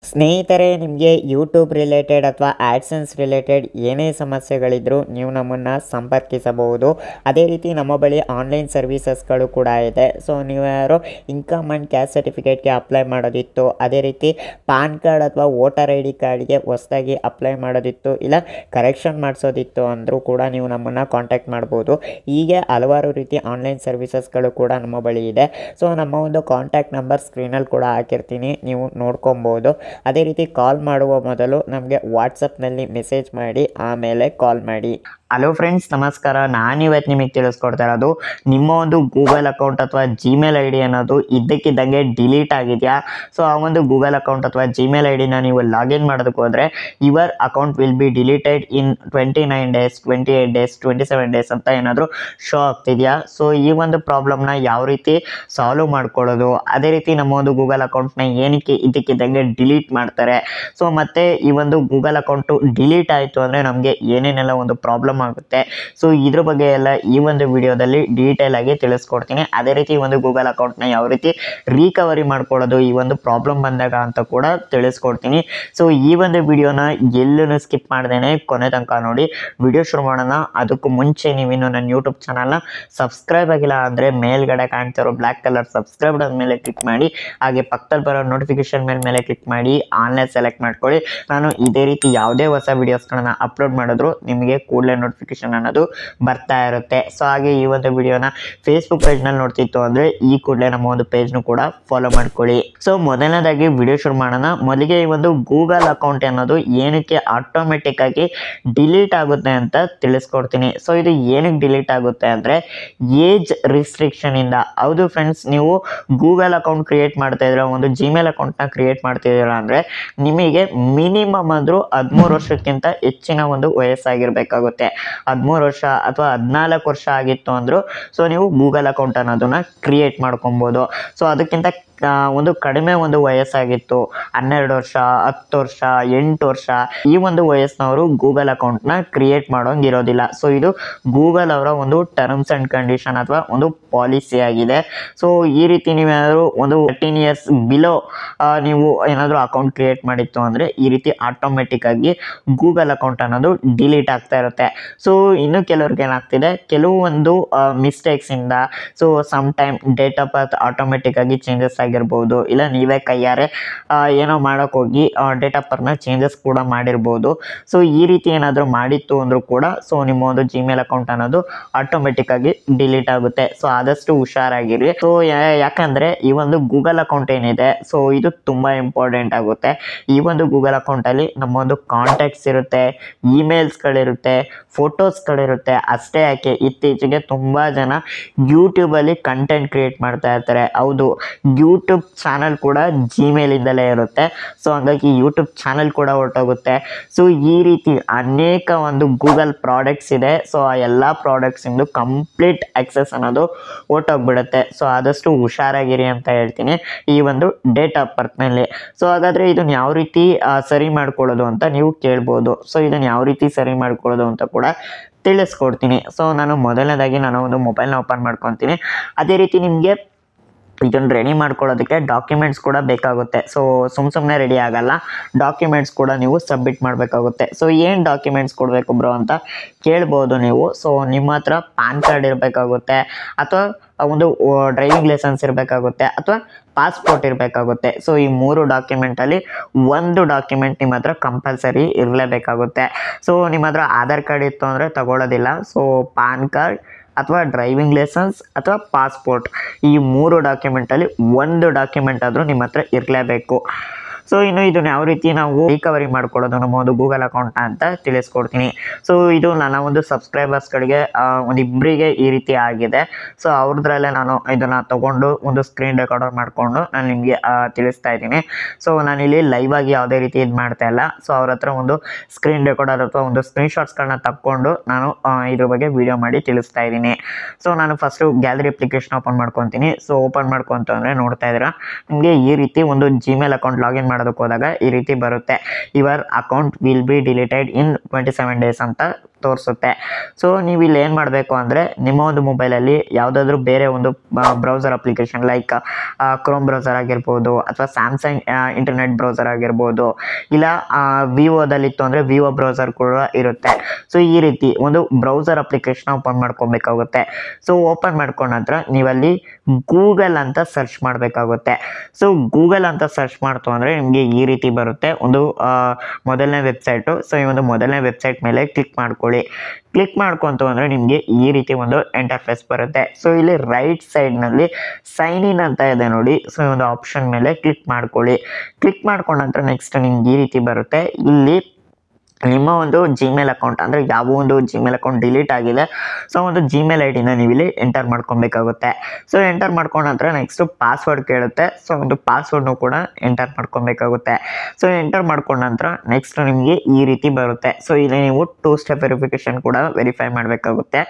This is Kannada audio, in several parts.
ಸ್ನೇಹಿತರೆ, ನಿಮಗೆ ಯೂಟ್ಯೂಬ್ ರಿಲೇಟೆಡ್ ಅಥವಾ ಆ್ಯಡ್ಸೆನ್ಸ್ ರಿಲೇಟೆಡ್ ಏನೇ ಸಮಸ್ಯೆಗಳಿದ್ದರೂ ನೀವು ನಮ್ಮನ್ನು ಸಂಪರ್ಕಿಸಬಹುದು. ಅದೇ ರೀತಿ ನಮ್ಮ ಬಳಿ ಆನ್ಲೈನ್ ಸರ್ವೀಸಸ್ಗಳು ಕೂಡ ಇದೆ. ಸೊ ನೀವು ಯಾರೋ ಇನ್ಕಮ್ ಆ್ಯಂಡ್ ಕ್ಯಾಸ್ಟ್ ಸರ್ಟಿಫಿಕೇಟ್ಗೆ ಅಪ್ಲೈ ಮಾಡೋದಿತ್ತು, ಅದೇ ರೀತಿ ಪಾನ್ ಕಾರ್ಡ್ ಅಥವಾ ವೋಟರ್ ಐ ಡಿ ಕಾರ್ಡ್ಗೆ ಹೊಸದಾಗಿ ಅಪ್ಲೈ ಮಾಡೋದಿತ್ತು, ಇಲ್ಲ ಕರೆಕ್ಷನ್ ಮಾಡಿಸೋದಿತ್ತು ಅಂದರೂ ಕೂಡ ನೀವು ನಮ್ಮನ್ನು ಕಾಂಟ್ಯಾಕ್ಟ್ ಮಾಡ್ಬೋದು. ಹೀಗೆ ಹಲವಾರು ರೀತಿ ಆನ್ಲೈನ್ ಸರ್ವೀಸಸ್ಗಳು ಕೂಡ ನಮ್ಮ ಬಳಿ ಇದೆ. ಸೊ ನಮ್ಮ ಒಂದು ಕಾಂಟ್ಯಾಕ್ಟ್ ನಂಬರ್ ಸ್ಕ್ರೀನಲ್ಲಿ ಕೂಡ ಹಾಕಿರ್ತೀನಿ, ನೀವು ನೋಡ್ಕೊಬೋದು. ಅದೇ ರೀತಿ ಕಾಲ್ ಮಾಡುವ ಮೊದಲು ನಮಗೆ ವಾಟ್ಸಪ್ನಲ್ಲಿ ಮೆಸೇಜ್ ಮಾಡಿ ಆಮೇಲೆ ಕಾಲ್ ಮಾಡಿ. ಹಲೋ ಫ್ರೆಂಡ್ಸ್, ನಮಸ್ಕಾರ. ನಾನಿವತ್ತು ನಿಮಗೆ ತಿಳಿಸ್ಕೊಡ್ತಾ ಇರೋದು, ನಿಮ್ಮ ಒಂದು ಗೂಗಲ್ ಅಕೌಂಟ್ ಅಥವಾ ಜಿಮೇಲ್ ಐ ಡಿ ಅನ್ನೋದು ಇದ್ದಕ್ಕಿದ್ದಂಗೆ ಡಿಲೀಟ್ ಆಗಿದೆಯಾ? ಸೊ ಆ ಒಂದು ಗೂಗಲ್ ಅಕೌಂಟ್ ಅಥವಾ ಜಿಮೇಲ್ ಐ ಡಿನ ನೀವು ಲಾಗಿನ್ ಮಾಡೋದಕ್ಕೆ ಹೋದರೆ your account will be deleted in 29 days, 28 days, 27 days ಅಂತ ಏನಾದರೂ ಶೋ ಆಗ್ತಿದೆಯಾ? ಸೊ ಈ ಒಂದು ಪ್ರಾಬ್ಲಮ್ನ ಯಾವ ರೀತಿ ಸಾಲ್ವ್ ಮಾಡ್ಕೊಳ್ಳೋದು, ಅದೇ ರೀತಿ ನಮ್ಮ ಒಂದು ಗೂಗಲ್ ಅಕೌಂಟ್ನ ಏನಕ್ಕೆ ಇದ್ದಕ್ಕಿದ್ದಂಗೆ ಡಿಲೀಟ್ ಮಾಡ್ತಾರೆ, ಸೊ ಮತ್ತು ಈ ಒಂದು ಗೂಗಲ್ ಅಕೌಂಟು ಡಿಲೀಟ್ ಆಯಿತು ಅಂದರೆ ನಮಗೆ ಏನೇನೆಲ್ಲ ಒಂದು ಪ್ರಾಬ್ಲಮ್ ಆಗುತ್ತೆ, ಸೊ ಇದ್ರ ಬಗ್ಗೆ ಎಲ್ಲ ಈ ಒಂದು ವಿಡಿಯೋದಲ್ಲಿ ಡೀಟೇಲ್ ಆಗಿ ತಿಳಿಸ್ಕೊಡ್ತೀನಿ. ಅದೇ ರೀತಿ ಈ ಒಂದು ಗೂಗಲ್ ಅಕೌಂಟ್ನ ಯಾವ ರೀತಿ ರಿಕವರಿ ಮಾಡ್ಕೊಳ್ಳೋದು ಈ ಒಂದು ಪ್ರಾಬ್ಲಮ್ ಬಂದಾಗ ಅಂತ ಕೂಡ ತಿಳಿಸ್ಕೊಡ್ತೀನಿ. ಸೊ ಈ ಒಂದು ವಿಡಿಯೋನ ಎಲ್ಲೂ ಸ್ಕಿಪ್ ಮಾಡ್ದೇನೆ ಕೊನೆ ತನಕ ನೋಡಿ. ವಿಡಿಯೋ ಶುರು ಮಾಡೋಣ. ಅದಕ್ಕೂ ಮುಂಚೆ ನೀವಿನ್ನು ನನ್ನ ಯೂಟ್ಯೂಬ್ ಚಾನಲ್ನ ಸಬ್ಸ್ಕ್ರೈಬ್ ಆಗಿಲ್ಲ ಅಂದರೆ ಮೇಲ್ಗಡೆ ಕಾಣ್ತಿರೋ ಬ್ಲ್ಯಾಕ್ ಕಲರ್ ಸಬ್ಸ್ಕ್ರೈಬ್ ಮೇಲೆ ಕ್ಲಿಕ್ ಮಾಡಿ, ಹಾಗೆ ಪಕ್ಕದಲ್ಲಿ ಬರೋ ನೋಟಿಫಿಕೇಶನ್ ಮೇಲೆ ಕ್ಲಿಕ್ ಮಾಡಿ ಆನ್ಲೈನ್ ಸೆಲೆಕ್ಟ್ ಮಾಡ್ಕೊಳ್ಳಿ. ನಾನು ಇದೇ ರೀತಿ ಯಾವುದೇ ಹೊಸ ವಿಡಿಯೋಸ್ಗಳನ್ನ ಅಪ್ಲೋಡ್ ಮಾಡಿದ್ರು ನಿಮಗೆ ಕೂಡಲೇ ನೋಟಿಫಿಕೇಶನ್ ಅನ್ನೋದು ಬರ್ತಾ ಇರುತ್ತೆ. ಸೊ ಹಾಗೆ ಈ ಒಂದು ವಿಡಿಯೋನ ಫೇಸ್ಬುಕ್ ಪೇಜ್ನಲ್ಲಿ ನೋಡ್ತಿತ್ತು ಅಂದರೆ ಈ ಕೂಡಲೇ ನಮ್ಮ ಒಂದು ಪೇಜ್ನು ಕೂಡ ಫಾಲೋ ಮಾಡ್ಕೊಳ್ಳಿ. ಸೊ ಮೊದಲನೇದಾಗಿ ವಿಡಿಯೋ ಶುರು ಮಾಡೋಣ. ಮೊದಲಿಗೆ ಈ ಒಂದು ಗೂಗಲ್ ಅಕೌಂಟ್ ಅನ್ನೋದು ಏನಕ್ಕೆ ಆಟೋಮೆಟಿಕ್ ಆಗಿ ಡಿಲೀಟ್ ಆಗುತ್ತೆ ಅಂತ ತಿಳಿಸ್ಕೊಡ್ತೀನಿ. ಸೊ ಇದು ಏನಕ್ಕೆ ಡಿಲೀಟ್ ಆಗುತ್ತೆ ಅಂದರೆ ಏಜ್ ರಿಸ್ಟ್ರಿಕ್ಷನ್ ಇಂದ. ಹೌದು ಫ್ರೆಂಡ್ಸ್, ನೀವು ಗೂಗಲ್ ಅಕೌಂಟ್ ಕ್ರಿಯೇಟ್ ಮಾಡ್ತಾ ಇದ್ರೆ, ಒಂದು ಜಿಮೇಲ್ ಅಕೌಂಟ್ನ ಕ್ರಿಯೇಟ್ ಮಾಡ್ತಿದ್ದೀರಾ ಅಂದರೆ ನಿಮಗೆ ಮಿನಿಮಮ್ ಅಂದರೂ 13 ವರ್ಷಕ್ಕಿಂತ ಹೆಚ್ಚಿನ ಒಂದು ವಯಸ್ಸಾಗಿರ್ಬೇಕಾಗುತ್ತೆ. 13 ವರ್ಷ ಅಥವಾ 14 ವರ್ಷ ಆಗಿತ್ತು ಅಂದರೂ ಸೊ ನೀವು ಗೂಗಲ್ ಅಕೌಂಟ್ ಅನ್ನೋದನ್ನ ಕ್ರಿಯೇಟ್ ಮಾಡ್ಕೊಬೋದು. ಸೊ ಅದಕ್ಕಿಂತ ಒಂದು ಕಡಿಮೆ ಒಂದು ವಯಸ್ಸಾಗಿತ್ತು, 12 ವರ್ಷ, 10 ವರ್ಷ, 8 ವರ್ಷ, ಈ ಒಂದು ವಯಸ್ಸಿನವರು ಗೂಗಲ್ ಅಕೌಂಟ್ನ ಕ್ರಿಯೇಟ್ ಮಾಡೋಂಗಿರೋದಿಲ್ಲ. ಸೊ ಇದು ಗೂಗಲ್ ಅವರ ಒಂದು ಟರ್ಮ್ಸ್ ಆ್ಯಂಡ್ ಕಂಡೀಷನ್ ಅಥವಾ ಒಂದು ಪಾಲಿಸಿ ಆಗಿದೆ. ಸೊ ಈ ರೀತಿ ನೀವೇನಾದರೂ ಒಂದು 13 ಇಯರ್ಸ್ ಬಿಲೋ ನೀವು ಏನಾದರೂ ಅಕೌಂಟ್ ಕ್ರಿಯೇಟ್ ಮಾಡಿತ್ತು ಅಂದರೆ ಈ ರೀತಿ ಆಟೋಮೆಟಿಕ್ ಆಗಿ ಗೂಗಲ್ ಅಕೌಂಟ್ ಅನ್ನೋದು ಡಿಲೀಟ್ ಆಗ್ತಾ ಇರುತ್ತೆ. ಸೊ ಇನ್ನು ಕೆಲವ್ರಿಗೆ ಏನಾಗ್ತಿದೆ, ಕೆಲವೊಂದು ಮಿಸ್ಟೇಕ್ಸಿಂದ so some time date of birth automatic ಆಗಿ ಚೇಂಜಸ್ ಆಗಿರ್ಬೋದು, ಇಲ್ಲ ನೀವೇ ಕೈಯಾರೆ ಏನೋ ಮಾಡೋಕ್ಕೋಗಿ ಡೇಟ್ ಆಫ್ ಬರ್ತ್ನ ಚೇಂಜಸ್ ಕೂಡ ಮಾಡಿರ್ಬೋದು. ಸೊ ಈ ರೀತಿ ಏನಾದರೂ ಮಾಡಿತ್ತು ಅಂದರೂ ಕೂಡ ಸೊ ನಿಮ್ಮ ಒಂದು ಜಿಮೇಲ್ ಅಕೌಂಟ್ ಅನ್ನೋದು ಆಟೋಮೆಟಿಕ್ ಆಗಿ ಡಿಲೀಟ್ ಆಗುತ್ತೆ. ಸೊ ಆದಷ್ಟು ಹುಷಾರಾಗಿರಿ. ಸೊ ಯಾಕಂದರೆ ಈ ಒಂದು ಗೂಗಲ್ ಅಕೌಂಟ್ ಏನಿದೆ ಸೊ ಇದು ತುಂಬ ಇಂಪಾರ್ಟೆಂಟ್ ಆಗುತ್ತೆ. ಈ ಒಂದು ಗೂಗಲ್ ಅಕೌಂಟಲ್ಲಿ ನಮ್ಮ ಒಂದು ಕಾಂಟ್ಯಾಕ್ಟ್ಸ್ ಇರುತ್ತೆ, ಇಮೇಲ್ಸ್ಗಳಿರುತ್ತೆ, ಫೋಟೋಸ್ಗಳಿರುತ್ತೆ. ಅಷ್ಟೇ ಯಾಕೆ, ಇತ್ತೀಚೆಗೆ ತುಂಬ ಜನ ಯೂಟ್ಯೂಬಲ್ಲಿ ಕಂಟೆಂಟ್ ಕ್ರಿಯೇಟ್ ಮಾಡ್ತಾ ಇರ್ತಾರೆ. ಹೌದು, ಯೂಟ್ಯೂಬ್ ಚಾನಲ್ ಕೂಡ ಜಿಮೇಲಿಂದಲೇ ಇರುತ್ತೆ. ಸೊ ಹಾಗಾಗಿ ಯೂಟ್ಯೂಬ್ ಚಾನಲ್ ಕೂಡ ಹೊರಟೋಗುತ್ತೆ. ಸೊ ಈ ರೀತಿ ಅನೇಕ ಒಂದು ಗೂಗಲ್ ಪ್ರಾಡಕ್ಟ್ಸ್ ಇದೆ. ಸೊ ಆ ಎಲ್ಲ ಪ್ರಾಡಕ್ಟ್ಸಿಂದು ಕಂಪ್ಲೀಟ್ ಆಕ್ಸೆಸ್ ಅನ್ನೋದು ಹೊರಟೋಗ್ಬಿಡುತ್ತೆ. ಸೊ ಆದಷ್ಟು ಹುಷಾರಾಗಿರಿ ಅಂತ ಹೇಳ್ತೀನಿ ಈ ಒಂದು ಡೇಟ್ ಆಫ್ ಬರ್ತ್ನಲ್ಲಿ. ಸೊ ಹಾಗಾದರೆ ಇದನ್ನು ಯಾವ ರೀತಿ ಸರಿ ಮಾಡ್ಕೊಳ್ಳೋದು ಅಂತ ನೀವು ಕೇಳ್ಬೋದು. ಸೊ ಇದನ್ನು ಯಾವ ರೀತಿ ಸರಿ ಮಾಡ್ಕೊಳ್ಳೋದು ಅಂತ ಕೂಡ ತಿಳಿಸ್ಕೊಡ್ತೀನಿ. ಸೊ ನಾನು ಮೊದಲನೇದಾಗಿ ನಾನು ಒಂದು ಮೊಬೈಲ್ನ ಓಪನ್ ಮಾಡ್ಕೊತೀನಿ. ಅದೇ ರೀತಿ ನಿಮಗೆ ಇದನ್ನು ರೆಡಿ ಮಾಡ್ಕೊಳ್ಳೋದಕ್ಕೆ ಡಾಕ್ಯುಮೆಂಟ್ಸ್ ಕೂಡ ಬೇಕಾಗುತ್ತೆ. ಸೊ ಸುಮ್ಮನೆ ರೆಡಿ ಆಗಲ್ಲ, ಡಾಕ್ಯುಮೆಂಟ್ಸ್ ಕೂಡ ನೀವು ಸಬ್ಮಿಟ್ ಮಾಡಬೇಕಾಗುತ್ತೆ. ಸೊ ಏನು ಡಾಕ್ಯುಮೆಂಟ್ಸ್ ಕೊಡಬೇಕು ಬ್ರೋ ಅಂತ ಕೇಳ್ಬೋದು ನೀವು. ಸೊ ನಿಮ್ಮ ಹತ್ರ ಪಾನ್ ಕಾರ್ಡ್ ಇರಬೇಕಾಗುತ್ತೆ, ಅಥವಾ ಒಂದು ಡ್ರೈವಿಂಗ್ ಲೈಸೆನ್ಸ್ ಇರಬೇಕಾಗುತ್ತೆ, ಅಥವಾ ಪಾಸ್ಪೋರ್ಟ್ ಇರಬೇಕಾಗುತ್ತೆ. ಸೊ ಈ 3 ಡಾಕ್ಯುಮೆಂಟಲ್ಲಿ ಒಂದು ಡಾಕ್ಯುಮೆಂಟ್ ನಿಮ್ಮ ಹತ್ರ ಕಂಪಲ್ಸರಿ ಇರಲೇಬೇಕಾಗುತ್ತೆ. ಸೊ ನಿಮ್ಮ ಹತ್ರ ಆಧಾರ್ ಕಾರ್ಡ್ ಇತ್ತು ಅಂದರೆ ತಗೊಳ್ಳೋದಿಲ್ಲ. ಸೊ ಪಾನ್ ಕಾರ್ಡ್ ಅಥವಾ ಡ್ರೈವಿಂಗ್ ಲೈಸೆನ್ಸ್ ಅಥವಾ ಪಾಸ್ಪೋರ್ಟ್, ಈ 3 ಡಾಕ್ಯುಮೆಂಟಲ್ಲಿ ಒಂದು ಡಾಕ್ಯುಮೆಂಟ್ ಆದರೂ ನಿಮ್ಮ ಹತ್ರ ಇರಲೇಬೇಕು. ಸೊ ಇನ್ನು ಇದನ್ನು ಯಾವ ರೀತಿ ನಾವು ರಿಕವರಿ ಮಾಡ್ಕೊಳ್ಳೋದು ನಮ್ಮ ಒಂದು ಗೂಗಲ್ ಅಕೌಂಟ್ನ ಅಂತ ತಿಳಿಸ್ಕೊಡ್ತೀನಿ. ಸೊ ಇದು ನನ್ನ ಒಂದು ಸಬ್ಸ್ಕ್ರೈಬರ್ಸ್ಗಳಿಗೆ ಒಂದಿಬ್ಬರಿಗೆ ಈ ರೀತಿ ಆಗಿದೆ. ಸೊ ಅವ್ರದ್ರಲ್ಲೇ ನಾನು ಇದನ್ನು ತೊಗೊಂಡು ಒಂದು ಸ್ಕ್ರೀನ್ ರೆಕಾರ್ಡರ್ ಮಾಡಿಕೊಂಡು ನಾನು ನಿಮಗೆ ತಿಳಿಸ್ತಾ ಇದ್ದೀನಿ. ಸೊ ನಾನಿಲ್ಲಿ ಲೈವ್ ಆಗಿ ಯಾವುದೇ ರೀತಿ ಇದು ಮಾಡ್ತಾ ಇಲ್ಲ. ಸೊ ಅವ್ರ ಹತ್ರ ಒಂದು ಸ್ಕ್ರೀನ್ ರೆಕಾರ್ಡರ್ ಅಥವಾ ಒಂದು ಸ್ಕ್ರೀನ್ಶಾಟ್ಸ್ಗಳನ್ನ ತಕ್ಕೊಂಡು ನಾನು ಇದ್ರ ಬಗ್ಗೆ ವಿಡಿಯೋ ಮಾಡಿ ತಿಳಿಸ್ತಾ ಇದ್ದೀನಿ. ಸೊ ನಾನು ಫಸ್ಟು ಗ್ಯಾಲರಿ ಅಪ್ಲಿಕೇಶನ್ ಓಪನ್ ಮಾಡ್ಕೊತೀನಿ. ಸೊ ಓಪನ್ ಮಾಡ್ಕೊತಂದರೆ ನೋಡ್ತಾ ಇದ್ದೀರಾ, ನಿಮಗೆ ಈ ರೀತಿ ಒಂದು ಜಿಮೇಲ್ ಅಕೌಂಟ್ ಲಾಗಿನ್ ಮಾಡೋದಕ್ಕೆ ಹೋದಾಗ ಈ ರೀತಿ ಬರುತ್ತೆ. Your account will be deleted in 27 days ಅಂತ ತೋರಿಸುತ್ತೆ. ಸೊ ನೀವು ಇಲ್ಲಿ ಏನು ಮಾಡಬೇಕು ಅಂದರೆ ನಿಮ್ಮ ಒಂದು ಮೊಬೈಲಲ್ಲಿ ಯಾವುದಾದ್ರೂ ಬೇರೆ ಒಂದು browser application like Chrome browser ಆಗಿರ್ಬೋದು ಅಥವಾ ಸ್ಯಾಮ್ಸಂಗ್ ಇಂಟರ್ನೆಟ್ ಬ್ರೌಸರ್ ಆಗಿರ್ಬೋದು, ಇಲ್ಲ ವಿವೋದಲ್ಲಿತ್ತು ಅಂದರೆ ವಿವೋ ಬ್ರೌಸರ್ ಕೂಡ ಇರುತ್ತೆ. ಸೊ ಈ ರೀತಿ ಒಂದು ಬ್ರೌಸರ್ ಅಪ್ಲಿಕೇಶನ್ ಓಪನ್ ಮಾಡ್ಕೊಬೇಕಾಗುತ್ತೆ. ಸೊ ಓಪನ್ ಮಾಡ್ಕೊಂಡ ನಂತರ ನೀವಲ್ಲಿ ಗೂಗಲ್ ಅಂತ ಸರ್ಚ್ ಮಾಡಬೇಕಾಗುತ್ತೆ. ಸೊ ಗೂಗಲ್ ಅಂತ ಸರ್ಚ್ ಮಾಡ್ತು ಅಂದರೆ ನಿಮಗೆ ಈ ರೀತಿ ಬರುತ್ತೆ ಒಂದು ಮೊದಲನೇ ವೆಬ್ಸೈಟು. ಸೊ ಈ ಒಂದು ಮೊದಲನೇ ವೆಬ್ಸೈಟ್ ಮೇಲೆ ಕ್ಲಿಕ್ ಮಾಡ್ಕೊಳ್ಳಿ. ಕ್ಲಿಕ್ ಮಾಡ್ಕೊಂತು ಅಂದರೆ ನಿಮಗೆ ಈ ರೀತಿ ಒಂದು ಇಂಟರ್ಫೇಸ್ ಬರುತ್ತೆ. ಸೊ ಇಲ್ಲಿ ರೈಟ್ ಸೈಡ್ನಲ್ಲಿ ಸೈನ್ ಇನ್ ಅಂತ ಇದೆ ನೋಡಿ. ಸೊ ಈ ಒಂದು ಆಪ್ಷನ್ ಮೇಲೆ ಕ್ಲಿಕ್ ಮಾಡ್ಕೊಳ್ಳಿ. ಕ್ಲಿಕ್ ಮಾಡ್ಕೊಂಡ ನಂತರ ನೆಕ್ಸ್ಟ್ ನಿಮ್ಗೆ ಈ ರೀತಿ ಬರುತ್ತೆ. ಇಲ್ಲಿ ನಿಮ್ಮ ಒಂದು ಜಿಮೇಲ್ ಅಕೌಂಟ್ ಅಂದರೆ ಯಾವ ಒಂದು ಜಿಮೇಲ್ ಅಕೌಂಟ್ ಡಿಲೀಟ್ ಆಗಿದೆ, ಸೊ ಒಂದು ಜಿಮೇಲ್ ಐ ಡಿನ ನೀವು ಇಲ್ಲಿ ಎಂಟರ್ ಮಾಡ್ಕೊಬೇಕಾಗುತ್ತೆ. ಸೊ ಎಂಟರ್ ಮಾಡ್ಕೊಂಡ ನಂತರ ನೆಕ್ಸ್ಟು ಪಾಸ್ವರ್ಡ್ ಕೇಳುತ್ತೆ. ಸೊ ಒಂದು ಪಾಸ್ವರ್ಡ್ನು ಕೂಡ ಎಂಟರ್ ಮಾಡ್ಕೊಬೇಕಾಗುತ್ತೆ. ಸೊ ಎಂಟರ್ ಮಾಡ್ಕೊಂಡ ನಂತರ ನೆಕ್ಸ್ಟ್ ನಿಮಗೆ ಈ ರೀತಿ ಬರುತ್ತೆ. ಸೊ ಇಲ್ಲಿ ನೀವು 2 ಸ್ಟೆಪ್ ವೆರಿಫಿಕೇಷನ್ ಕೂಡ ವೆರಿಫೈ ಮಾಡಬೇಕಾಗುತ್ತೆ.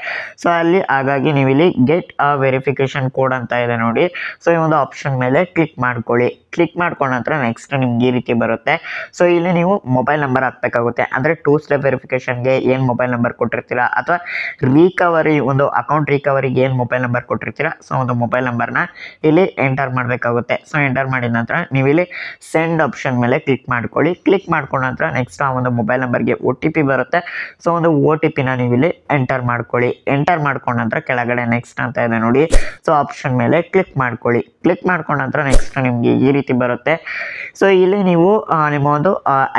ಸೊ ಅಲ್ಲಿ ಹಾಗಾಗಿ ನೀವು ಇಲ್ಲಿ ಗೆಟ್ ಅ ವೆರಿಫಿಕೇಷನ್ ಕೋಡ್ ಅಂತ ಇದೆ ನೋಡಿ. ಸೊ ಈ ಒಂದು ಆಪ್ಷನ್ ಮೇಲೆ ಕ್ಲಿಕ್ ಮಾಡ್ಕೊಳ್ಳಿ. ಕ್ಲಿಕ್ ಮಾಡ್ಕೊಂಡ ನಂತರ ನೆಕ್ಸ್ಟ್ ನಿಮ್ಗೆ ಈ ರೀತಿ ಬರುತ್ತೆ. ಸೊ ಇಲ್ಲಿ ನೀವು ಮೊಬೈಲ್ ನಂಬರ್ ಹಾಕಬೇಕಾಗುತ್ತೆ. ಅಂದರೆ 2 ಸ್ಟೆಪ್ ವೆರಿಫಿಕೇಷನ್ಗೆ ಏನು ಮೊಬೈಲ್ ನಂಬರ್ ಕೊಟ್ಟಿರ್ತೀರಾ ಅಥವಾ ರಿಕವರಿ ಒಂದು ಅಕೌಂಟ್ ರಿಕವರಿಗೆ ಏನು ಮೊಬೈಲ್ ನಂಬರ್ ಕೊಟ್ಟಿರ್ತೀರಾ, ಸೊ ಒಂದು ಮೊಬೈಲ್ ನಂಬರ್ನ ಇಲ್ಲಿ ಎಂಟರ್ ಮಾಡಬೇಕಾಗುತ್ತೆ. ಸೊ ಎಂಟರ್ ಮಾಡಿದ ನಂತರ ನೀವು ಇಲ್ಲಿ ಸೆಂಡ್ ಆಪ್ಷನ್ ಮೇಲೆ ಕ್ಲಿಕ್ ಮಾಡ್ಕೊಳ್ಳಿ. ಕ್ಲಿಕ್ ಮಾಡ್ಕೊಂಡ ನಂತರ ನೆಕ್ಸ್ಟ್ ಆ ಒಂದು ಮೊಬೈಲ್ ನಂಬರ್ಗೆ OTP ಬರುತ್ತೆ. ಸೊ ಒಂದು OTPನ ನೀವು ಇಲ್ಲಿ ಎಂಟರ್ ಮಾಡ್ಕೊಳ್ಳಿ. ಎಂಟರ್ ಮಾಡ್ಕೊಂಡ ನಂತರ ಕೆಳಗಡೆ ನೆಕ್ಸ್ಟ್ ಅಂತ ಇದೆ ನೋಡಿ. ಸೊ ಆಪ್ಷನ್ ಮೇಲೆ ಕ್ಲಿಕ್ ಮಾಡ್ಕೊಳ್ಳಿ. ಕ್ಲಿಕ್ ಮಾಡ್ಕೊಂಡ ನಂತರ ನೆಕ್ಸ್ಟ್ ನಿಮಗೆ ಈ ರೀತಿ ಬರುತ್ತೆ. ಸೊ ಇಲ್ಲಿ ನೀವು ನಿಮ್ಮ ಒಂದು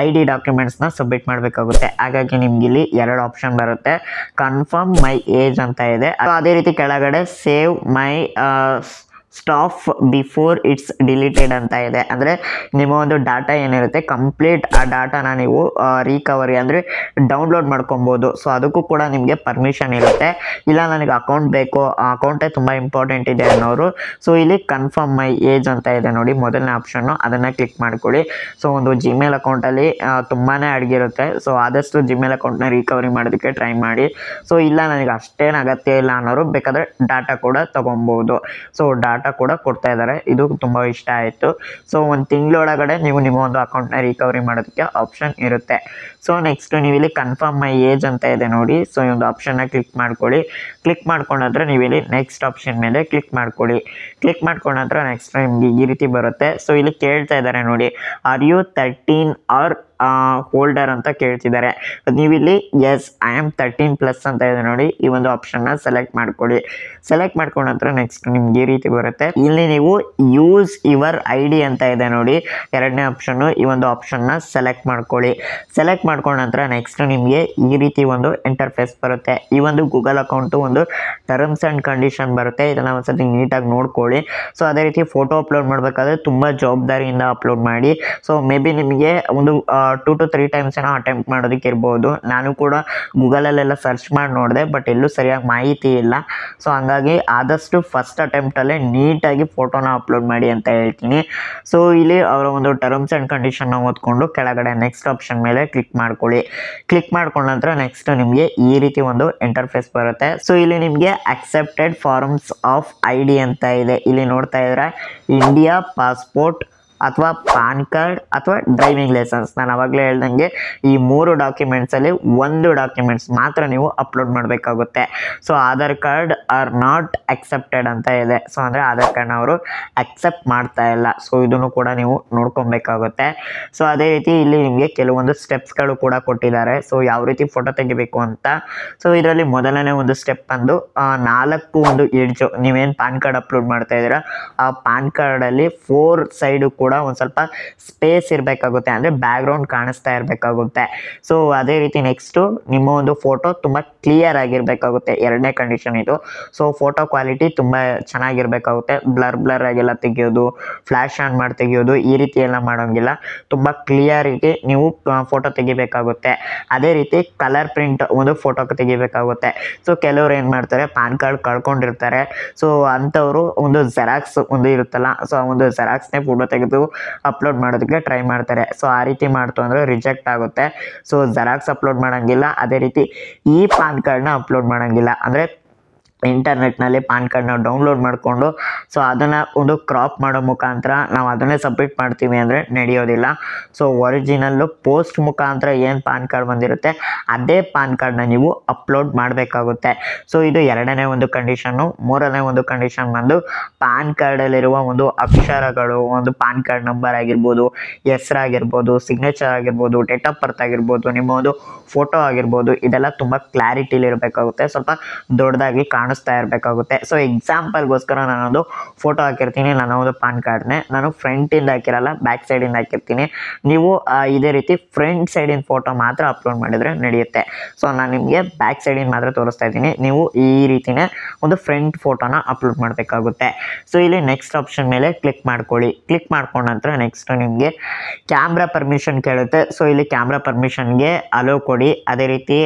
ID ಡಾಕ್ಯುಮೆಂಟ್ಸ್ನ ಸಬ್ಮಿಟ್ ಮಾಡಬೇಕಾಗುತ್ತೆ. ಹಾಗಾಗಿ ನಿಮ್ಗೆ ಇಲ್ಲಿ 2 ಆಪ್ಷನ್ ಬರುತ್ತೆ. ಕನ್ಫರ್ಮ್ ಮೈ ಏಜ್ ಅಂತ ಇದೆ, ಅದೇ ರೀತಿ ಕೆಳಗಡೆ save my staff before it's deleted ಅಂತ ಇದೆ. ಅಂದರೆ ನಿಮ್ಮ ಒಂದು ಡಾಟಾ ಏನಿರುತ್ತೆ ಕಂಪ್ಲೀಟ್ ಆ ಡಾಟಾನ ನೀವು ರಿಕವರಿ ಅಂದರೆ ಡೌನ್ಲೋಡ್ ಮಾಡ್ಕೊಬೋದು. ಸೊ ಅದಕ್ಕೂ ಕೂಡ ನಿಮಗೆ ಪರ್ಮಿಷನ್ ಇರುತ್ತೆ. ಇಲ್ಲ ನನಗೆ ಅಕೌಂಟ್ ಬೇಕು, ಆ ಅಕೌಂಟೇ ತುಂಬ ಇಂಪಾರ್ಟೆಂಟ್ ಇದೆ ಅನ್ನೋರು ಸೊ ಇಲ್ಲಿ ಕನ್ಫರ್ಮ್ ಮೈ ಏಜ್ ಅಂತ ಇದೆ ನೋಡಿ ಮೊದಲನೇ ಆಪ್ಷನ್ನು, ಅದನ್ನು ಕ್ಲಿಕ್ ಮಾಡ್ಕೊಳ್ಳಿ. ಸೊ ಒಂದು ಜಿಮೇಲ್ ಅಕೌಂಟಲ್ಲಿ ತುಂಬಾ ಅಡಗಿರುತ್ತೆ. ಸೊ ಆದಷ್ಟು ಜಿಮೇಲ್ ಅಕೌಂಟ್ನ ರಿಕವರಿ ಮಾಡೋದಕ್ಕೆ ಟ್ರೈ ಮಾಡಿ. ಸೊ ಇಲ್ಲ ನನಗೆ ಅಷ್ಟೇನು ಅಗತ್ಯ ಇಲ್ಲ ಅನ್ನೋರು ಬೇಕಾದರೆ ಡಾಟಾ ಕೂಡ ತೊಗೊಬೋದು. ಸೊ ಡಾಟಾ ಕೂಡ ಕೊಡ್ತಾ ಇದ್ದಾರೆ, ಇದು ತುಂಬ ಇಷ್ಟ ಆಯಿತು. ಸೊ ಒಂದು ತಿಂಗಳೊಳಗಡೆ ನೀವು ನಿಮ್ಮ ಒಂದು ಅಕೌಂಟ್ನ ರಿಕವರಿ ಮಾಡೋದಕ್ಕೆ ಆಪ್ಷನ್ ಇರುತ್ತೆ. ಸೊ ನೆಕ್ಸ್ಟ್ ನೀವು ಇಲ್ಲಿ ಕನ್ಫರ್ಮ್ ಮೈ ಏಜ್ ಅಂತ ಇದೆ ನೋಡಿ. ಸೊ ಈ ಒಂದು ಆಪ್ಷನ್ನ ಕ್ಲಿಕ್ ಮಾಡ್ಕೊಳ್ಳಿ. ಕ್ಲಿಕ್ ಮಾಡ್ಕೊಂಡ್ರೆ ನೀವು ಇಲ್ಲಿ ನೆಕ್ಸ್ಟ್ ಆಪ್ಷನ್ ಮೇಲೆ ಕ್ಲಿಕ್ ಮಾಡ್ಕೊಳ್ಳಿ. ಕ್ಲಿಕ್ ಮಾಡ್ಕೊಂಡ್ರೆ ನೆಕ್ಸ್ಟ್ ನಿಮಗೆ ಈ ರೀತಿ ಬರುತ್ತೆ. ಸೊ ಇಲ್ಲಿ ಕೇಳ್ತಾ ಇದ್ದಾರೆ ನೋಡಿ, ಆರ್ ಯು 13 ಆರ್ ಹೋಲ್ಡರ್ ಅಂತ ಕೇಳ್ತಿದ್ದಾರೆ. ನೀವಿಲ್ಲಿ ಎಸ್ ಐ ಆಮ್ 13+ ಅಂತ ಇದೆ ನೋಡಿ. ಈ ಒಂದು ಆಪ್ಷನ್ನ ಸೆಲೆಕ್ಟ್ ಮಾಡ್ಕೊಳ್ಳಿ. ಸೆಲೆಕ್ಟ್ ಮಾಡ್ಕೊಂಡ ನಂತರ ನೆಕ್ಸ್ಟ್ ನಿಮ್ಗೆ ಈ ರೀತಿ ಬರುತ್ತೆ. ಇಲ್ಲಿ ನೀವು ಯೂಸ್ ಯುವರ್ ID ಅಂತ ಇದೆ ನೋಡಿ, ಎರಡನೇ ಆಪ್ಷನ್ನು. ಈ ಒಂದು ಆಪ್ಷನ್ನ ಸೆಲೆಕ್ಟ್ ಮಾಡ್ಕೊಳ್ಳಿ. ಸೆಲೆಕ್ಟ್ ಮಾಡ್ಕೊಂಡ ನಂತರ ನೆಕ್ಸ್ಟ್ ನಿಮಗೆ ಈ ರೀತಿ ಒಂದು ಇಂಟರ್ಫೇಸ್ ಬರುತ್ತೆ. ಈ ಒಂದು ಗೂಗಲ್ ಅಕೌಂಟು ಒಂದು ಟರ್ಮ್ಸ್ ಆ್ಯಂಡ್ ಕಂಡೀಷನ್ ಬರುತ್ತೆ. ಇದನ್ನು ಒಂದ್ಸತಿ ನೀಟಾಗಿ ನೋಡ್ಕೊಳ್ಳಿ. ಸೊ ಅದೇ ರೀತಿ ಫೋಟೋ ಅಪ್ಲೋಡ್ ಮಾಡಬೇಕಾದ್ರೆ ತುಂಬ ಜವಾಬ್ದಾರಿಯಿಂದ ಅಪ್ಲೋಡ್ ಮಾಡಿ. ಸೊ ಮೇ ಬಿ ನಿಮಗೆ ಒಂದು 2 to 3 ಟೈಮ್ಸ್ ಏನೋ ಅಟೆಂಪ್ಟ್ ಮಾಡೋದಕ್ಕೆ ಇರ್ಬೋದು. ನಾನು ಕೂಡ ಗೂಗಲಲ್ಲೆಲ್ಲ ಸರ್ಚ್ ಮಾಡಿ ನೋಡಿದೆ, ಬಟ್ ಎಲ್ಲೂ ಸರಿಯಾಗಿ ಮಾಹಿತಿ ಇಲ್ಲ. ಸೊ ಹಂಗಾಗಿ ಆದಷ್ಟು ಫಸ್ಟ್ ಅಟೆಂಪ್ಟಲ್ಲೇ ನೀಟಾಗಿ ಫೋಟೋನ ಅಪ್ಲೋಡ್ ಮಾಡಿ ಅಂತ ಹೇಳ್ತೀನಿ. ಸೊ ಇಲ್ಲಿ ಅವರ ಒಂದು ಟರ್ಮ್ಸ್ ಆ್ಯಂಡ್ ಕಂಡೀಷನ್ನ ಓದ್ಕೊಂಡು ಕೆಳಗಡೆ ನೆಕ್ಸ್ಟ್ ಆಪ್ಷನ್ ಮೇಲೆ ಕ್ಲಿಕ್ ಮಾಡ್ಕೊಳ್ಳಿ. ಕ್ಲಿಕ್ ಮಾಡ್ಕೊಂಡ ನಂತರ ನೆಕ್ಸ್ಟ್ ನಿಮಗೆ ಈ ರೀತಿ ಒಂದು ಇಂಟರ್ಫೇಸ್ ಬರುತ್ತೆ. ಸೊ ಇಲ್ಲಿ ನಿಮಗೆ ಅಕ್ಸೆಪ್ಟೆಡ್ ಫಾರ್ಮ್ಸ್ ಆಫ್ ID ಅಂತ ಇದೆ. ಇಲ್ಲಿ ನೋಡ್ತಾ ಇದ್ರೆ ಇಂಡಿಯಾ ಪಾಸ್ಪೋರ್ಟ್ ಅಥವಾ ಪಾನ್ ಕಾರ್ಡ್ ಅಥವಾ ಡ್ರೈವಿಂಗ್ ಲೈಸೆನ್ಸ್. ನಾನು ಅವಾಗಲೇ ಹೇಳ್ದಂಗೆ ಈ 3 ಡಾಕ್ಯುಮೆಂಟ್ಸಲ್ಲಿ ಒಂದು ಡಾಕ್ಯುಮೆಂಟ್ಸ್ ಮಾತ್ರ ನೀವು ಅಪ್ಲೋಡ್ ಮಾಡಬೇಕಾಗುತ್ತೆ. So Aadhaar card are not accepted ಅಂತ ಇದೆ. ಸೊ ಅಂದರೆ ಆಧಾರ್ ಕಾರ್ಡ್ನ ಅವರು ಅಕ್ಸೆಪ್ಟ್ ಮಾಡ್ತಾ ಇಲ್ಲ. ಸೊ ಇದನ್ನು ಕೂಡ ನೀವು ನೋಡ್ಕೊಬೇಕಾಗುತ್ತೆ. ಸೊ ಅದೇ ರೀತಿ ಇಲ್ಲಿ ನಿಮಗೆ ಕೆಲವೊಂದು ಸ್ಟೆಪ್ಸ್ಗಳು ಕೂಡ ಕೊಟ್ಟಿದ್ದಾರೆ. ಸೊ ಯಾವ ರೀತಿ ಫೋಟೋ ತೆಗಿಬೇಕು ಅಂತ. ಸೊ ಇದರಲ್ಲಿ ಮೊದಲನೇ ಒಂದು ಸ್ಟೆಪ್ ಬಂದು 4 ಒಂದು ಎಡ್ಜು, ನೀವೇನು ಪಾನ್ ಕಾರ್ಡ್ ಅಪ್ಲೋಡ್ ಮಾಡ್ತಾ ಇದ್ದೀರಾ ಆ ಪಾನ್ ಕಾರ್ಡಲ್ಲಿ 4 ಸೈಡು ಕೂಡ ಒಂದು ಸ್ವಲ್ಪ ಸ್ಪೇಸ್ ಇರಬೇಕಾಗುತ್ತೆ, ಅಂದರೆ ಬ್ಯಾಕ್ಗ್ರೌಂಡ್ ಕಾಣಿಸ್ತಾ ಇರಬೇಕಾಗುತ್ತೆ. ಸೊ ಅದೇ ರೀತಿ ನೆಕ್ಸ್ಟು ನಿಮ್ಮ ಒಂದು ಫೋಟೋ ತುಂಬ ಕ್ಲಿಯರ್ ಆಗಿರಬೇಕಾಗುತ್ತೆ, ಎರಡನೇ ಕಂಡೀಷನ್ ಇದು. ಸೊ ಫೋಟೋ ಕ್ವಾಲಿಟಿ ತುಂಬ ಚೆನ್ನಾಗಿರಬೇಕಾಗುತ್ತೆ. ಬ್ಲರ್ ಆಗೆಲ್ಲ ತೆಗೆಯೋದು, ಫ್ಲ್ಯಾಶ್ ಆನ್ ಮಾಡಿ ತೆಗೆಯೋದು ಈ ರೀತಿ ಎಲ್ಲ ಮಾಡೋಂಗಿಲ್ಲ. ತುಂಬ ಕ್ಲಿಯರಿಗೆ ನೀವು ಫೋಟೋ ತೆಗಿಬೇಕಾಗುತ್ತೆ. ಅದೇ ರೀತಿ ಕಲರ್ ಪ್ರಿಂಟ್ ಒಂದು ಫೋಟೋಕ್ಕೆ ತೆಗಿಬೇಕಾಗುತ್ತೆ. ಸೊ ಕೆಲವರು ಏನು ಮಾಡ್ತಾರೆ, ಪಾನ್ ಕಾರ್ಡ್ ಕಳ್ಕೊಂಡಿರ್ತಾರೆ. ಸೊ ಅಂಥವರು ಒಂದು ಜೆರಾಕ್ಸ್ ಒಂದು ಇರುತ್ತಲ್ಲ, ಸೊ ಆ ಒಂದು ಜೆರಾಕ್ಸ್ನೇ ಫೋಟೋ ತೆಗೆದು ಅಪ್ಲೋಡ್ ಮಾಡೋದಕ್ಕೆ ಟ್ರೈ ಮಾಡ್ತಾರೆ. ಸೊ ಆ ರೀತಿ ಮಾಡ್ತು ಅಂದರೆ ರಿಜೆಕ್ಟ್ ಆಗುತ್ತೆ. ಸೊ ಜೆರಾಕ್ಸ್ ಅಪ್ಲೋಡ್ ಮಾಡೋಂಗಿಲ್ಲ. ಅದೇ ರೀತಿ ಈ ಪಾನ್ ಕಾರ್ಡ್ನ ಅಪ್ಲೋಡ್ ಮಾಡೋಂಗಿಲ್ಲ. ಅಂದರೆ ಇಂಟರ್ನೆಟ್ನಲ್ಲಿ ಪಾನ್ ಕಾರ್ಡ್ನ ಡೌನ್ಲೋಡ್ ಮಾಡಿಕೊಂಡು ಸೊ ಅದನ್ನು ಒಂದು ಕ್ರಾಪ್ ಮಾಡೋ ಮುಖಾಂತರ ನಾವು ಅದನ್ನೇ ಸಬ್ಮಿಟ್ ಮಾಡ್ತೀವಿ ಅಂದರೆ ನಡೆಯೋದಿಲ್ಲ. ಸೊ ಒರಿಜಿನಲ್ಲು ಪೋಸ್ಟ್ ಮುಖಾಂತರ ಏನು ಪಾನ್ ಕಾರ್ಡ್ ಬಂದಿರುತ್ತೆ ಅದೇ ಪಾನ್ ಕಾರ್ಡ್ನ ನೀವು ಅಪ್ಲೋಡ್ ಮಾಡಬೇಕಾಗುತ್ತೆ. ಸೊ ಇದು ಎರಡನೇ ಒಂದು ಕಂಡೀಷನ್ನು. ಮೂರನೇ ಒಂದು ಕಂಡೀಷನ್ ಬಂದು ಪಾನ್ ಕಾರ್ಡಲ್ಲಿರುವ ಒಂದು ಅಕ್ಷರಗಳು, ಒಂದು ಪಾನ್ ಕಾರ್ಡ್ ನಂಬರ್ ಆಗಿರ್ಬೋದು, ಹೆಸರಾಗಿರ್ಬೋದು, ಸಿಗ್ನೇಚರ್ ಆಗಿರ್ಬೋದು, ಡೇಟ್ ಆಫ್ ಬರ್ತ್ ಆಗಿರ್ಬೋದು, ನಿಮ್ಮ ಒಂದು ಫೋಟೋ ಆಗಿರ್ಬೋದು, ಇದೆಲ್ಲ ತುಂಬ ಕ್ಲಾರಿಟಿಲಿ ಇರಬೇಕಾಗುತ್ತೆ, ಸ್ವಲ್ಪ ದೊಡ್ಡದಾಗಿ ಕಾಣಿಸ್ತಾ ಇರಬೇಕಾಗುತ್ತೆ. ಸೊ ಎಕ್ಸಾಂಪಲ್ಗೋಸ್ಕರ ನಾನೊಂದು ಫೋಟೋ ಹಾಕಿರ್ತೀನಿ, ನನ್ನ ಒಂದು ಪಾನ್ ಕಾರ್ಡ್ನೇ ನಾನು ಫ್ರಂಟಿಂದ ಹಾಕಿರಲ್ಲ, ಬ್ಯಾಕ್ ಸೈಡಿಂದ ಹಾಕಿರ್ತೀನಿ. ನೀವು ಇದೇ ರೀತಿ ಫ್ರಂಟ್ ಸೈಡಿನ ಫೋಟೋ ಮಾತ್ರ ಅಪ್ಲೋಡ್ ಮಾಡಿದರೆ ನಡೆಯುತ್ತೆ. ಸೊ ನಾನು ನಿಮಗೆ ಬ್ಯಾಕ್ ಸೈಡಿನ ಮಾತ್ರ ತೋರಿಸ್ತಾ ಇದ್ದೀನಿ, ನೀವು ಈ ರೀತಿನೇ ಒಂದು ಫ್ರಂಟ್ ಫೋಟೋನ ಅಪ್ಲೋಡ್ ಮಾಡಬೇಕಾಗುತ್ತೆ. ಸೊ ಇಲ್ಲಿ ನೆಕ್ಸ್ಟ್ ಆಪ್ಷನ್ ಮೇಲೆ ಕ್ಲಿಕ್ ಮಾಡ್ಕೊಳ್ಳಿ. ಕ್ಲಿಕ್ ಮಾಡ್ಕೊಂಡ ನಂತರ ನೆಕ್ಸ್ಟ್ ನಿಮಗೆ ಕ್ಯಾಮ್ರಾ ಪರ್ಮಿಷನ್ ಕೇಳುತ್ತೆ. ಸೊ ಇಲ್ಲಿ ಕ್ಯಾಮ್ರಾ ಪರ್ಮಿಷನ್ಗೆ ಅಲೋ ಕೊಡಿ. ಅದೇ ರೀತಿ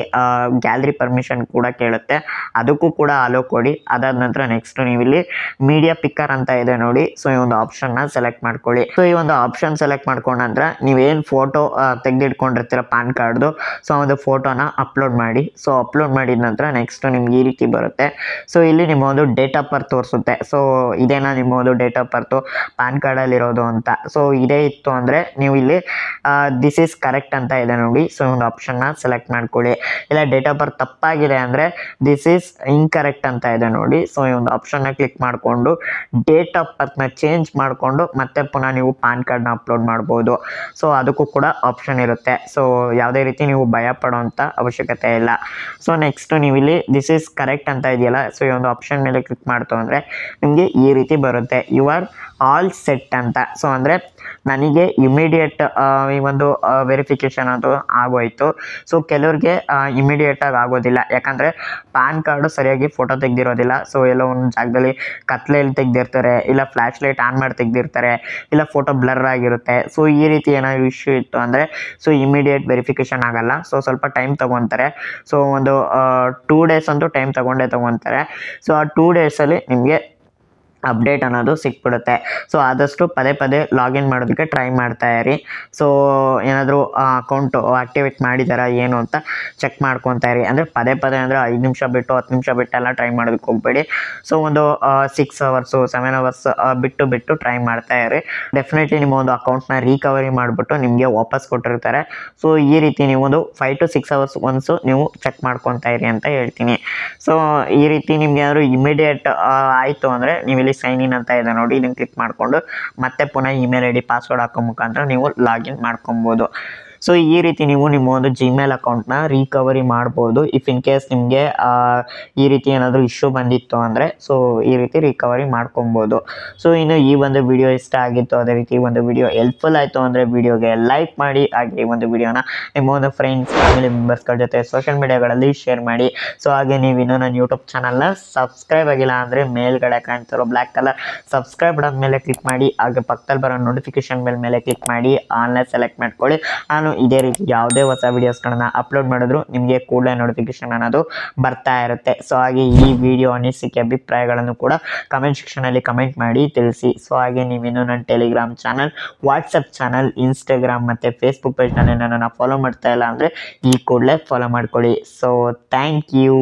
ಗ್ಯಾಲರಿ ಪರ್ಮಿಷನ್ ಕೂಡ ಕೇಳುತ್ತೆ, ಅದಕ್ಕೂ ಕೂಡ ಅಲೋ ಕೊಡಿ. ಅದಾದ ನಂತರ ನೆಕ್ಸ್ಟ್ ನೀವು ಇಲ್ಲಿ ಮೀಡಿಯಾ ಪಿಕ್ಕರ್ ಅಂತ ಇದೆ ನೋಡಿ, ಸೊ ಈ ಒಂದು ಆಪ್ಷನ್ನ ಸೆಲೆಕ್ಟ್ ಮಾಡ್ಕೊಳ್ಳಿ. ಸೊ ಈ ಒಂದು ಆಪ್ಷನ್ ಸೆಲೆಕ್ಟ್ ಮಾಡ್ಕೊಂಡ ನಂತರ ನೀವೇನು ಫೋಟೋ ತೆಗೆದಿಟ್ಕೊಂಡಿರ್ತೀರ ಪಾನ್ ಕಾರ್ಡ್ದು, ಸೊ ಒಂದು ಫೋಟೋನ ಅಪ್ಲೋಡ್ ಮಾಡಿ. ಸೊ ಅಪ್ಲೋಡ್ ಮಾಡಿದ ನಂತರ ನೆಕ್ಸ್ಟ್ ನಿಮ್ಗೆ ಈ ರೀತಿ ಬರುತ್ತೆ. ಸೊ ಇಲ್ಲಿ ನಿಮ್ಮ ಒಂದು ಡೇಟ್ ಆಫ್ ಬರ್ತ್ ತೋರಿಸುತ್ತೆ. ಸೊ ಇದೇನಾ ನಿಮ್ಮ ಒಂದು ಡೇಟ್ ಆಫ್ ಬರ್ತು ಪಾನ್ ಕಾರ್ಡಲ್ಲಿರೋದು ಅಂತ. ಸೊ ಇದೇ ಇತ್ತು ಅಂದರೆ ನೀವು ಇಲ್ಲಿ ದಿಸ್ ಈಸ್ ಕರೆಕ್ಟ್ ಅಂತ ಇದೆ ನೋಡಿ, ಸೊ ಒಂದು ಆಪ್ಷನ್ನ ಸೆಲೆಕ್ಟ್ ಮಾಡ್ಕೊಳ್ಳಿ. ಇಲ್ಲ ಡೇಟ್ ಆಫ್ ಬರ್ತ್ ತಪ್ಪಾಗಿದೆ ಅಂದರೆ ದಿಸ್ ಈಸ್ ಇನ್ಕರೆಕ್ಟ್ ಅಂತ ಇದೆ ನೋಡಿ. ಸೊ ಈ ಒಂದು ಆಪ್ಷನ್ನ ಕ್ಲಿಕ್ ಮಾಡಿಕೊಂಡು ಡೇಟ್ ಆಫ್ ಬರ್ತ್ನ ಚೇಂಜ್ ಮಾಡಿಕೊಂಡು ಮತ್ತೆ ಪುನಃ ನೀವು ಪಾನ್ ಕಾರ್ಡ್ನ ಅಪ್ಲೋಡ್ ಮಾಡ್ಬೋದು. ಸೊ ಅದಕ್ಕೂ ಕೂಡ ಆಪ್ಷನ್ ಇರುತ್ತೆ. ಸೊ ಯಾವುದೇ ರೀತಿ ನೀವು ಭಯ ಪಡೋವಂಥ ಅವಶ್ಯಕತೆ ಇಲ್ಲ. ಸೊ ನೆಕ್ಸ್ಟ್ ನೀವು ಇಲ್ಲಿ ದಿಸ್ ಈಸ್ ಕರೆಕ್ಟ್ ಅಂತ ಇದೆಯಲ್ಲ, ಸೊ ಈ ಒಂದು ಆಪ್ಷನ್ ಮೇಲೆ ಕ್ಲಿಕ್ ಮಾಡ್ತು ಅಂದರೆ ನಿಮಗೆ ಈ ರೀತಿ ಬರುತ್ತೆ, ಯು ಆರ್ ಆಲ್ ಸೆಟ್ ಅಂತ. ಸೊ ಅಂದರೆ ನನಗೆ ಇಮಿಡಿಯೇಟ್ ಈ ಒಂದು ವೆರಿಫಿಕೇಷನ್ ಅದು ಆಗೋಯ್ತು. ಸೊ ಕೆಲವ್ರಿಗೆ ಇಮಿಡಿಯೇಟಾಗಿ ಆಗೋದಿಲ್ಲ, ಯಾಕಂದರೆ ಪಾನ್ ಕಾರ್ಡು ಸರಿಯಾಗಿ ಫೋಟೋ ತೆಗೆದಿರೋದಿಲ್ಲ. ಸೊ ಎಲ್ಲೋ ಒಂದು ಜಾಗದಲ್ಲಿ ಕತ್ಲೆಯಲ್ಲಿ ತೆಗೆದಿರ್ತಾರೆ, ಇಲ್ಲ ಫ್ಲ್ಯಾಶ್ ಲೈಟ್ ಆನ್ ಮಾಡಿ ತೆಗೆದಿರ್ತಾರೆ, ಇಲ್ಲ ಫೋಟೋ ಬ್ಲರ್ ಆಗಿರುತ್ತೆ. ಸೊ ಈ ರೀತಿ ಏನಾದರೂ ಇಶ್ಯೂ ಇತ್ತು ಅಂದರೆ ಸೊ ಇಮಿಡಿಯೇಟ್ ವೆರಿಫಿಕೇಷನ್ ಆಗಲ್ಲ. ಸೊ ಸ್ವಲ್ಪ ಟೈಮ್ ತೊಗೊತಾರೆ. ಸೊ ಒಂದು 2 days ಅಂತೂ ಟೈಮ್ ತೊಗೊತಾರೆ. ಸೊ ಆ 2 daysಲ್ಲಿ ನಿಮಗೆ ಅಪ್ಡೇಟ್ ಅನ್ನೋದು ಸಿಕ್ಬಿಡುತ್ತೆ. ಸೊ ಆದಷ್ಟು ಪದೇ ಪದೇ ಲಾಗಿನ್ ಮಾಡೋದಕ್ಕೆ ಟ್ರೈ ಮಾಡ್ತಾ ಇರಿ. ಸೊ ಏನಾದರೂ ಅಕೌಂಟು ಆ್ಯಕ್ಟಿವೇಟ್ ಮಾಡಿದಾರಾ ಏನು ಅಂತ ಚೆಕ್ ಮಾಡ್ಕೊತಾ ಇರಿ. ಅಂದರೆ ಪದೇ ಪದೇ ಅಂದರೆ 5 ನಿಮಿಷ ಬಿಟ್ಟು 10 ನಿಮಿಷ ಬಿಟ್ಟೆಲ್ಲ ಟ್ರೈ ಮಾಡೋದಕ್ಕೆ ಹೋಗಬೇಡಿ. ಸೊ ಒಂದು 6 hours 7 hours ಬಿಟ್ಟು ಟ್ರೈ ಮಾಡ್ತಾ ಇರಿ. ಡೆಫಿನೆಟ್ಲಿ ನಿಮ್ಮ ಒಂದು ಅಕೌಂಟ್ನ ರಿಕವರಿ ಮಾಡಿಬಿಟ್ಟು ನಿಮಗೆ ವಾಪಸ್ ಕೊಟ್ಟಿರ್ತಾರೆ. ಸೊ ಈ ರೀತಿ ನೀವು ಒಂದು 5 to 6 hours ಒನ್ಸು ನೀವು ಚೆಕ್ ಮಾಡ್ಕೊತಾ ಇರಿ ಅಂತ ಹೇಳ್ತೀನಿ. ಸೊ ಈ ರೀತಿ ನಿಮ್ಗೆ ಏನಾದರೂ ಇಮಿಡಿಯೇಟ್ ಆಯಿತು ಅಂದರೆ ನೀವು ಇಲ್ಲಿ ಸೈನ್ ಇನ್ ಅಂತ ಇದೆ ನೋಡಿ, ಇದನ್ನು ಕ್ಲಿಕ್ ಮಾಡಿಕೊಂಡು ಮತ್ತೆ ಪುನಃ ಇಮೇಲ್ ID ಪಾಸ್ವರ್ಡ್ ಹಾಕೋ ಮುಖಾಂತರ ನೀವು ಲಾಗಿನ್ ಮಾಡ್ಕೊಬೋದು. ಸೊ ಈ ರೀತಿ ನೀವು ನಿಮ್ಮ ಒಂದು ಜಿಮೇಲ್ ಅಕೌಂಟ್ನ ರಿಕವರಿ ಮಾಡ್ಬೋದು. ಇಫ್ ಇನ್ ಕೇಸ್ ನಿಮಗೆ ಈ ರೀತಿ ಏನಾದರೂ ಇಶ್ಯೂ ಬಂದಿತ್ತು ಅಂದರೆ ಸೊ ಈ ರೀತಿ ರಿಕವರಿ ಮಾಡ್ಕೊಬೋದು. ಸೊ ಇನ್ನು ಈ ಒಂದು ವಿಡಿಯೋ ಇಷ್ಟ ಆಗಿತ್ತು, ಅದೇ ರೀತಿ ಒಂದು ವಿಡಿಯೋ ಹೆಲ್ಪ್ಫುಲ್ ಆಯಿತು ಅಂದರೆ ವಿಡಿಯೋಗೆ ಲೈಕ್ ಮಾಡಿ. ಹಾಗೆ ಈ ಒಂದು ವಿಡಿಯೋನ ನಿಮ್ಮ ಒಂದು ಫ್ರೆಂಡ್ಸ್ ಫ್ಯಾಮಿಲಿ ಮೆಂಬರ್ಸ್ಗಳ ಜೊತೆ ಸೋಷಿಯಲ್ ಮೀಡಿಯಾಗಳಲ್ಲಿ ಶೇರ್ ಮಾಡಿ. ಸೊ ಹಾಗೆ ನೀವು ಇನ್ನೂ ನನ್ನ ಯೂಟ್ಯೂಬ್ ಚಾನಲ್ನ ಸಬ್ಸ್ಕ್ರೈಬ್ ಆಗಿಲ್ಲ ಅಂದರೆ ಮೇಲ್ಗಡೆ ಕಾಣ್ತಿರೋ ಬ್ಲ್ಯಾಕ್ ಕಲರ್ ಸಬ್ಸ್ಕ್ರೈಬ್ ಬಟನ್ ಮೇಲೆ ಕ್ಲಿಕ್ ಮಾಡಿ. ಹಾಗೆ ಪಕ್ಕದಲ್ಲಿ ಬರೋ ನೋಟಿಫಿಕೇಶನ್ ಬೆಲ್ ಮೇಲೆ ಕ್ಲಿಕ್ ಮಾಡಿ ಆನ್ಲೈನ್ ಸೆಲೆಕ್ಟ್ ಮಾಡ್ಕೊಳ್ಳಿ. ನಾನು ಇದೇ ರೀತಿ ಯಾವುದೇ ಹೊಸ ವಿಡಿಯೋಸ್ಗಳನ್ನ ಅಪ್ಲೋಡ್ ಮಾಡಿದ್ರು ನಿಮಗೆ ಕೂಡಲೇ ನೋಟಿಫಿಕೇಶನ್ ಅನ್ನೋದು ಬರ್ತಾ ಇರುತ್ತೆ. ಸೊ ಹಾಗೆ ಈ ವಿಡಿಯೋ ಅನಿಸಿಕೆ ಅಭಿಪ್ರಾಯಗಳನ್ನು ಕೂಡ ಕಮೆಂಟ್ ಸೆಕ್ಷನಲ್ಲಿ ಕಮೆಂಟ್ ಮಾಡಿ ತಿಳಿಸಿ. ಸೊ ಹಾಗೆ ನೀವಿನ್ನೂ ನನ್ನ Telegram channel, WhatsApp channel, Instagram ಮತ್ತು ಫೇಸ್ಬುಕ್ ಪೇಜ್ನಲ್ಲಿ ನನ್ನನ್ನು ಫಾಲೋ ಮಾಡ್ತಾ ಇಲ್ಲ ಅಂದರೆ ಈ ಕೂಡಲೇ ಫಾಲೋ ಮಾಡ್ಕೊಳ್ಳಿ. So thank you.